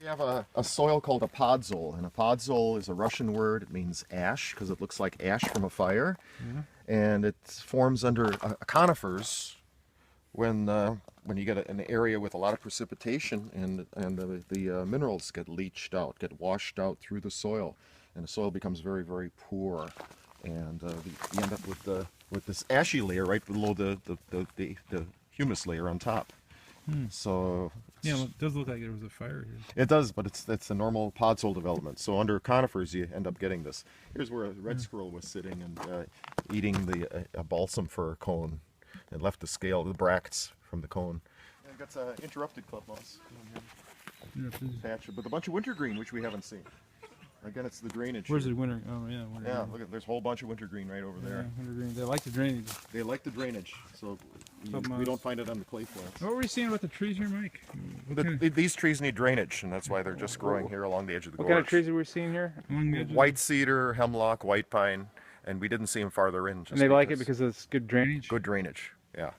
We have a soil called a podzol, and a podzol is a Russian word. It means ash because it looks like ash from a fire, and it forms under conifers when you get an area with a lot of precipitation, and the minerals get leached out, get washed out through the soil, and the soil becomes very, very poor, and you end up with this ashy layer right below the humus layer on top. So yeah, it does look like there was a fire here. it does, but it's a normal podzol development. So under conifers, you end up getting this. Here's where a red squirrel was sitting and eating a balsam fir cone, and left the scale, the bracts from the cone. And it got interrupted club moss patch with a bunch of wintergreen, which we haven't seen. Again, it's the drainage. Where's here. the winter? Oh yeah, winter. Yeah, look at there's a whole bunch of wintergreen right over there. Wintergreen. They like the drainage. They like the drainage, so we don't find it on the clay flats. What were you saying about the trees here, Mike? These trees need drainage, and that's why they're just growing here along the edge of the gorge. What kind of trees are we seeing here? Along the edge White cedar, hemlock, white pine, and we didn't see them farther in. And they like it because it's good drainage? Good drainage, yeah.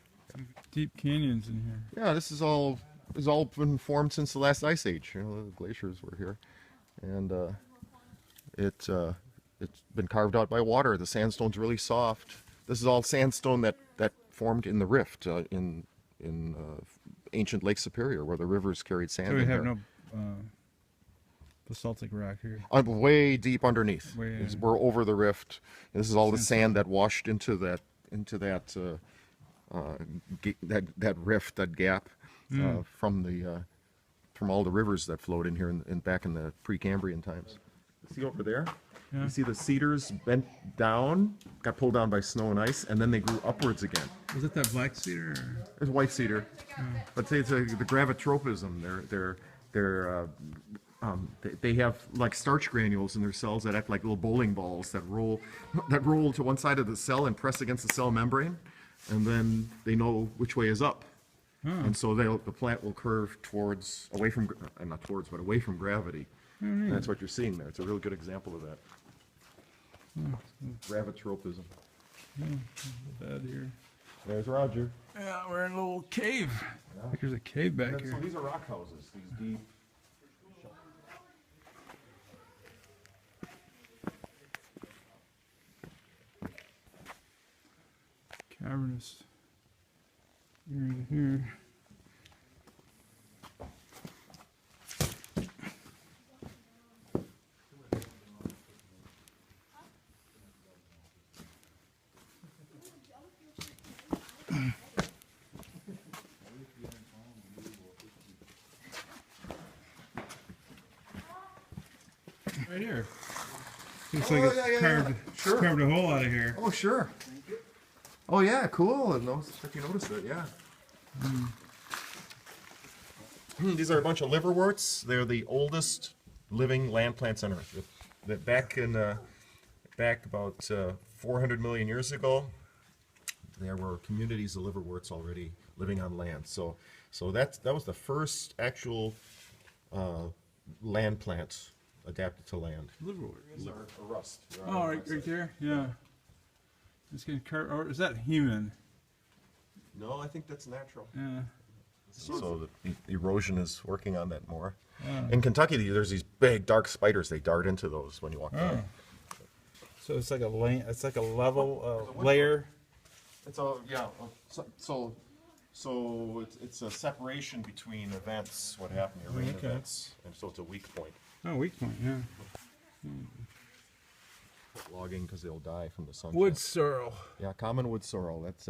Deep canyons in here. Yeah, this is all been formed since the last ice age. You know, the glaciers were here, and it's been carved out by water. The sandstone's really soft. This is all sandstone that formed in the rift in ancient Lake Superior, where the rivers carried sand. So we in have there. no basaltic rock here. Way deep underneath. Way, we're over the rift. This is all the sand that washed into that rift, that gap, from all the rivers that flowed in here back in the Precambrian times. See over there? Yeah. You see the cedars bent down, got pulled down by snow and ice, and then they grew upwards again. Was it that black cedar? Or? There's white cedar, but it's the gravitropism. They have like starch granules in their cells that act like little bowling balls that roll to one side of the cell and press against the cell membrane, and then they know which way is up. And so the plant will curve away from gravity. And that's what you're seeing there. It's a real good example of that. Gravitropism. Bad here. There's Roger. Yeah, we're in a little cave. I think there's a cave back here. So these are rock houses. These deep. Cavernous area here. Right here. Looks like it's carved a hole out of here. Oh, sure. Oh, yeah, cool. And if you noticed it, yeah. These are a bunch of liverworts. They're the oldest living land plants on Earth. Back about 400 million years ago, there were communities of liverworts already living on land. So that was the first actual land plant adapted to land. Liverwort. These are a rust. Oh, right there? Yeah. It's getting carved. Or is that human? No, I think that's natural. Yeah. So the erosion is working on that more. In Kentucky, there's these big dark spiders. They dart into those when you walk by. So it's like a lane. It's like a level layer. It's a So it's a separation between events. What happened here? Rain events, and so it's a weak point. Oh, weak point. Yeah. Logging because they'll die from the sun. Wood sorrel. Yeah, common wood sorrel. It's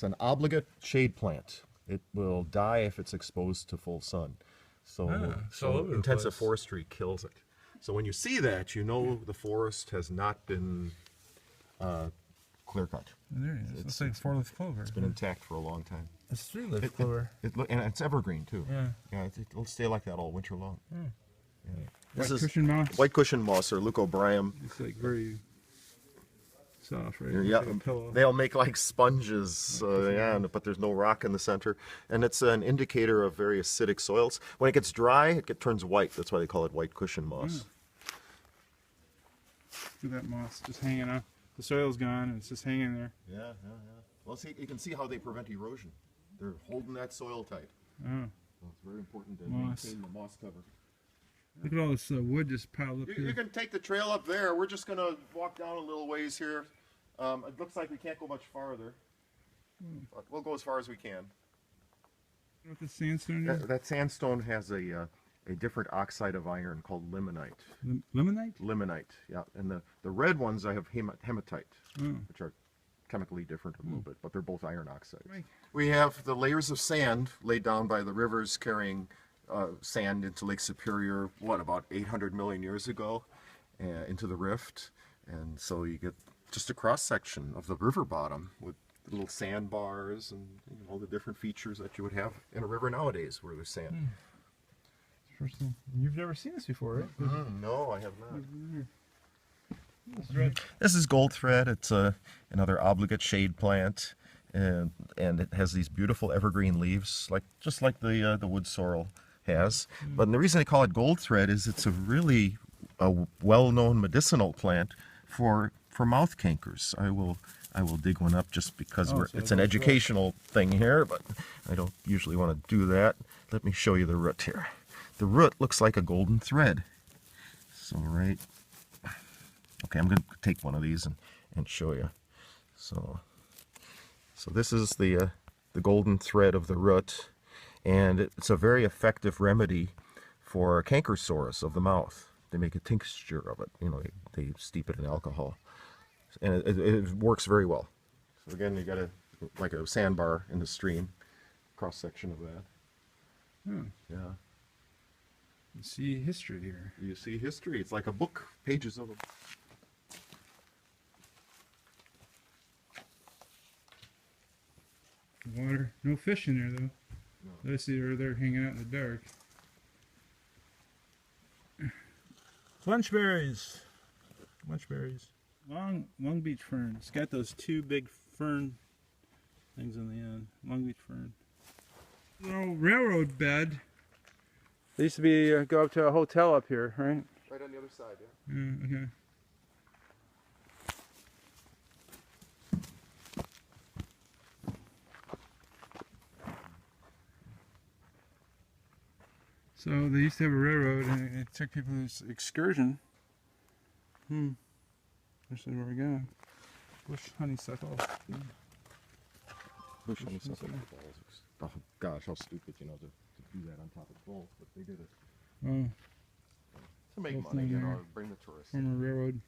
an obligate shade plant. It will die if it's exposed to full sun. So intensive forestry kills it. So when you see that, you know the forest has not been clear cut. There it is. It's like four-leaf clover. It's been intact for a long time. It's three-leaf clover. And it's evergreen too. Yeah. Yeah, it'll stay like that all winter long. Yeah. This White is cushion moss. white cushion moss or leucobryum. It's like very soft, right? Yeah, like a pillow. they'll make like sponges, but there's no rock in the center. And it's an indicator of very acidic soils. When it gets dry, it turns white. That's why they call it white cushion moss. Look at that moss just hanging up. The soil's gone and it's just hanging there. Yeah. Well, see, you can see how they prevent erosion. They're holding that soil tight. Oh. So it's very important to Moss. maintain the moss cover. Look at all this wood just piled up You here. can take the trail up there. We're just going to walk down a little ways here. It looks like we can't go much farther. But we'll go as far as we can. With the sandstone here? That sandstone has a different oxide of iron called limonite. Limonite? Limonite, yeah. And the red ones I have hematite, which are chemically different a little bit, but they're both iron oxides. Right. We have the layers of sand laid down by the rivers carrying sand into Lake Superior, about 800 million years ago, into the rift. And so you get just a cross-section of the river bottom with little sandbars and all the different features that you would have in a river nowadays where there's sand. First thing. You've never seen this before, right? No, I have not. This is Goldthread. It's another obligate shade plant, and it has these beautiful evergreen leaves, just like the wood sorrel has. But the reason they call it Goldthread is it's a really well-known medicinal plant for mouth cankers. I will dig one up just because it's an educational thing here, but I don't usually want to do that. Let me show you the root here. The root looks like a golden thread. So okay, I'm going to take one of these and show you. So this is the golden thread of the root, and it's a very effective remedy for canker sores of the mouth. They make a tincture of it. They steep it in alcohol, and it works very well. So again, you got like a sandbar in the stream, cross section of that. Yeah. You see history here. You see history. It's like a book, pages of it. Water. No fish in there, though. No. Let's see where they're hanging out in the dark. Bunchberries. Long Beech fern. It's got those two big fern things on the end. Long Beech fern. Little railroad bed. There used to be go up to a hotel up here, right? Right on the other side, yeah. Okay. So they used to have a railroad, and it took people to this excursion. This is where we're going. Bush honeysuckle. Bush honeysuckle. Oh gosh, how stupid, to do that on top of both, but they did it. Oh. To make money, bring the tourists. From a railroad.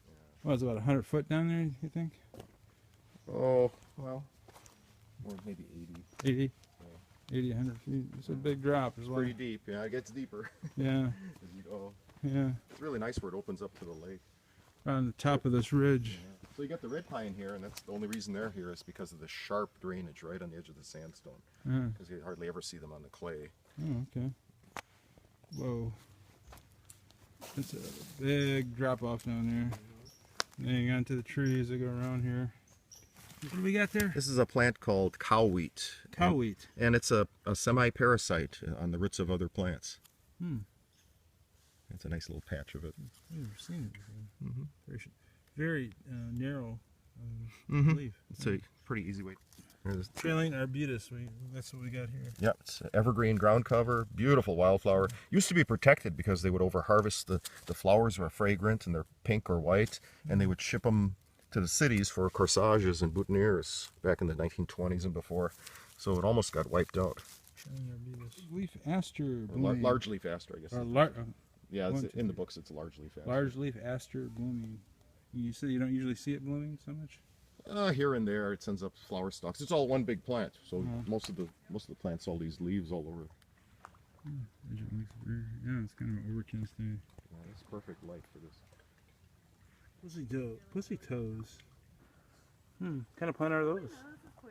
Yeah. Well, it's about 100 foot down there, you think? Oh, well, or maybe 80. 80? Yeah. 80, 100 feet. It's a big drop as well. Pretty deep, yeah, it gets deeper. Yeah. As you go. Yeah. It's really nice where it opens up to the lake. On the top of this ridge. Yeah. So you got the red pine here, and that's the only reason they're here is because of the sharp drainage right on the edge of the sandstone. Because you hardly ever see them on the clay. Oh, okay. Whoa. It's a big drop off down there. Hang on to the trees that go around here. What do we got there? This is a plant called cow wheat. Cow wheat. And it's a semi-parasite on the roots of other plants. It's a nice little patch of it. I've never seen it before. Very narrow leaf. It's a pretty easy way. Trailing arbutus. That's what we got here. Yep, it's evergreen ground cover, beautiful wildflower. Used to be protected because they would overharvest the flowers were fragrant and they're pink or white, and they would ship them to the cities for corsages and boutonnieres back in the 1920s and before. So it almost got wiped out. Trailing arbutus. Leaf aster. Large leaf aster, I guess. Yeah, in the books it's large leaf aster. Large leaf aster blooming. You said you don't usually see it blooming so much? Here and there it sends up flower stalks. It's all one big plant, so most of the plants all these leaves all over. Yeah, it's kind of an overcast day. Yeah, it's perfect light for this. Pussytoes. Kind of plant are those?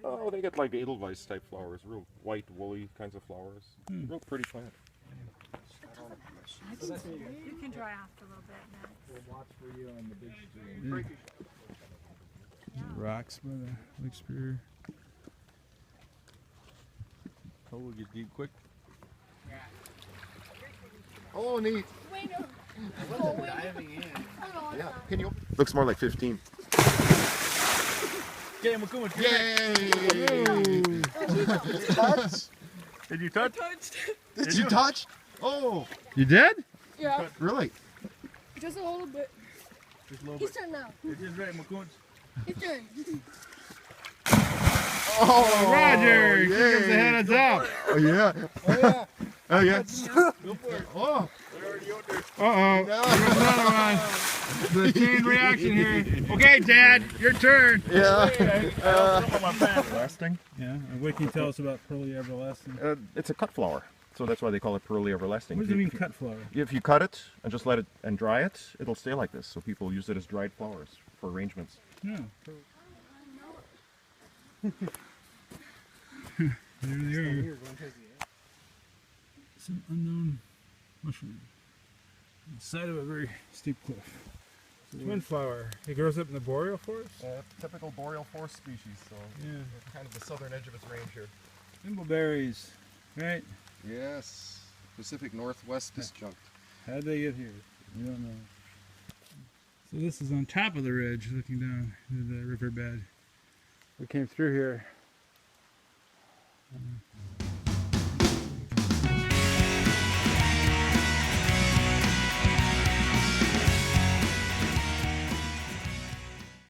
Oh, they get like Edelweiss type flowers, real white, woolly kinds of flowers. Real pretty plant. You can dry off a little bit next. We'll watch for you on the big stream. Rocks by the Lake Superior. Oh, we'll get deep quick. Oh, neat. Wait, Diving in. Yeah, can you? Looks more like 15. Get him, come on. Yay! Did you touch? Did you touch? Did you touch? Oh! You did? Yeah, Really? just a little bit. Just a little His bit. turn now. It's just right, McCoons. His turn. Oh, Roger, give us a yay. heads up. Oh, yeah. Oh, yeah. Oh, yeah. Go for it. Oh, They're already out there. Uh-oh, here's another one. The chain reaction here. Okay, Dad, your turn. yeah. Lasting. Yeah, and what can you tell us about Pearly Everlasting? It's a cut flower, so that's why they call it Pearly Everlasting. What does it mean, cut flower? If you cut it and just let it and dry it, it'll stay like this. So people use it as dried flowers for arrangements. No. There they are. Some unknown mushroom. On the side of a very steep cliff. Twin flower. It grows up in the boreal forest? Typical boreal forest species, so Yeah. kind of the southern edge of its range here. Thimbleberries. Right? Yes, Pacific Northwest disjunct. How'd they get here? We don't know. So this is on top of the ridge looking down into the riverbed. We came through here.